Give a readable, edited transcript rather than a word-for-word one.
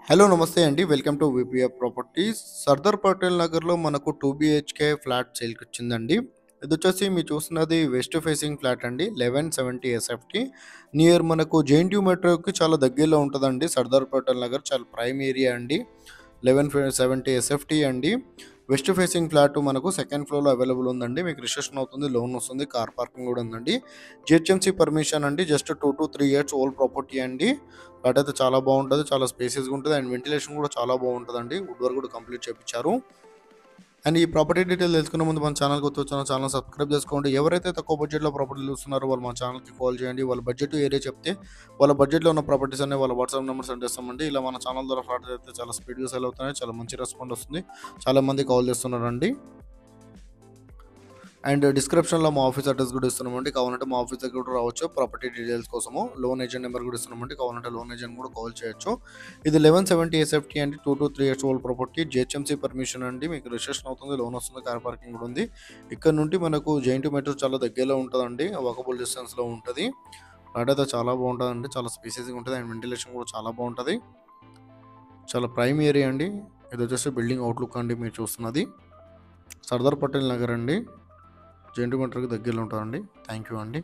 Hello నమస్తే అండి. Welcome to VPF properties. Sardar Patel నగర్‌లో మనకు 2 బీహెచ్‌కే ఫ్లాట్ సేల్‌కొచ్చిందండి. ఇదొచ్చేసి మీరు చూస్తున్నది వెస్ట్ ఫేసింగ్ ఫ్లాట్ అండి. 1170 ఎస్ఎఫ్‌టి. నియర్ మనకు జేఎన్‌టీయూ మెట్రోకి చాలా దగ్గరలో ఉంటదండి. సర్దార్ పటేల్ నగర్ చాలా ప్రైమ్ ఏరియా అండి. 1170 ఎస్ఎఫ్‌టి అండి. వెస్ట్ ఫేసింగ్ ఫ్లాట్ మనకు సెకండ్ ఫ్లోర్‌లో అవైలబుల్ ఉందండి. మీకు రిజిస్ట్రేషన్ అవుతుంది, లోన్ వస్తుంది, కార్ పార్కింగ్ కూడా ఉందండి. జిహెచ్ఎంసీ పర్మిషన్ అండి. జస్ట్ 2-3 ఇయర్స్ ఓల్డ్ ప్రాపర్టీ అండి. ఫ్లాట్ అయితే చాలా బాగుంటుంది, చాలా స్పేసియస్‌గా ఉంటది అండ్ వెంటిలేషన్ కూడా చాలా బాగుంటదండి. వుడ్ వర్క్ కూడా కంప్లీట్ చేపిచ్చారు. అండ్ ఈ ప్రాపర్టీ డీటెయిల్ తెలుసుకునే ముందు మన ఛానల్‌కి వచ్చానో ఛానల్ సబ్స్క్రైబ్ చేసుకోండి. ఎవరైతే తక్కువ బడ్జెట్‌లో ప్రాపర్టీలు చూస్తున్నారో వాళ్ళు మన ఛానల్‌కి కాల్ చేయండి. వాళ్ళ బడ్జెట్ ఏరియా చెప్తే వాళ్ళ బడ్జెట్‌లో ఉన్న ప్రాపర్టీస్ అన్ని వాళ్ళ వాట్సాప్ నెంబర్ సెండ్ చేస్తామండి. ఇలా మన ఛానల్ ద్వారా ఫ్లాట్ అయితే చాలా స్పీడ్‌గా సేల్ అవుతున్నాయి. చాలా మంచి రెస్పాండ్ వస్తుంది. చాలా మంది కాల్ చేస్తున్నారండి. అండ్ డిస్క్రిప్షన్‌లో మా ఆఫీస్ అడ్రస్ కూడా ఇస్తున్నామండి. కావాలంటే మా ఆఫీస్ దగ్గర కూడా రావచ్చు ప్రాపర్టీ డీటెయిల్స్ కోసము. లోన్ ఏజెంట్ నెంబర్ కూడా ఇస్తున్నామండి. కావాలంటే లోన్ ఏజెంట్ కూడా కాల్ చేయొచ్చు. ఇది 1170 ఎస్ఎఫ్టీ అండి. 2-3 years old property. GHMC permission అండి. మీకు రిజిస్ట్రేషన్ అవుతుంది, లోన్ వస్తుంది, కార్ పార్కింగ్ కూడా ఉంది. ఇక్కడ నుండి మనకు జేఎన్‌టీయూ మెట్రో చాలా దగ్గరలో ఉంటదండి. వాకబుల్ డిస్టెన్స్‌లో ఉంటది. ఫ్లాట్ అయితే చాలా బాగుంటదండి. చాలా స్పేసియస్‌గా ఉంటది అండ్ వెంటిలేషన్ కూడా చాలా బాగుంటది. చాలా ప్రైమ్ ఏరియా అండి. ఇదొచ్చేసి బిల్డింగ్ అవుట్‌లుక్ అండి మీరు చూస్తున్నది. సర్దార్ పటేల్ నగర్ అండి. జేఎన్‌టీయూ మెట్రోకి దగ్గరలో ఉంటదండి. థాంక్ యూ అండి.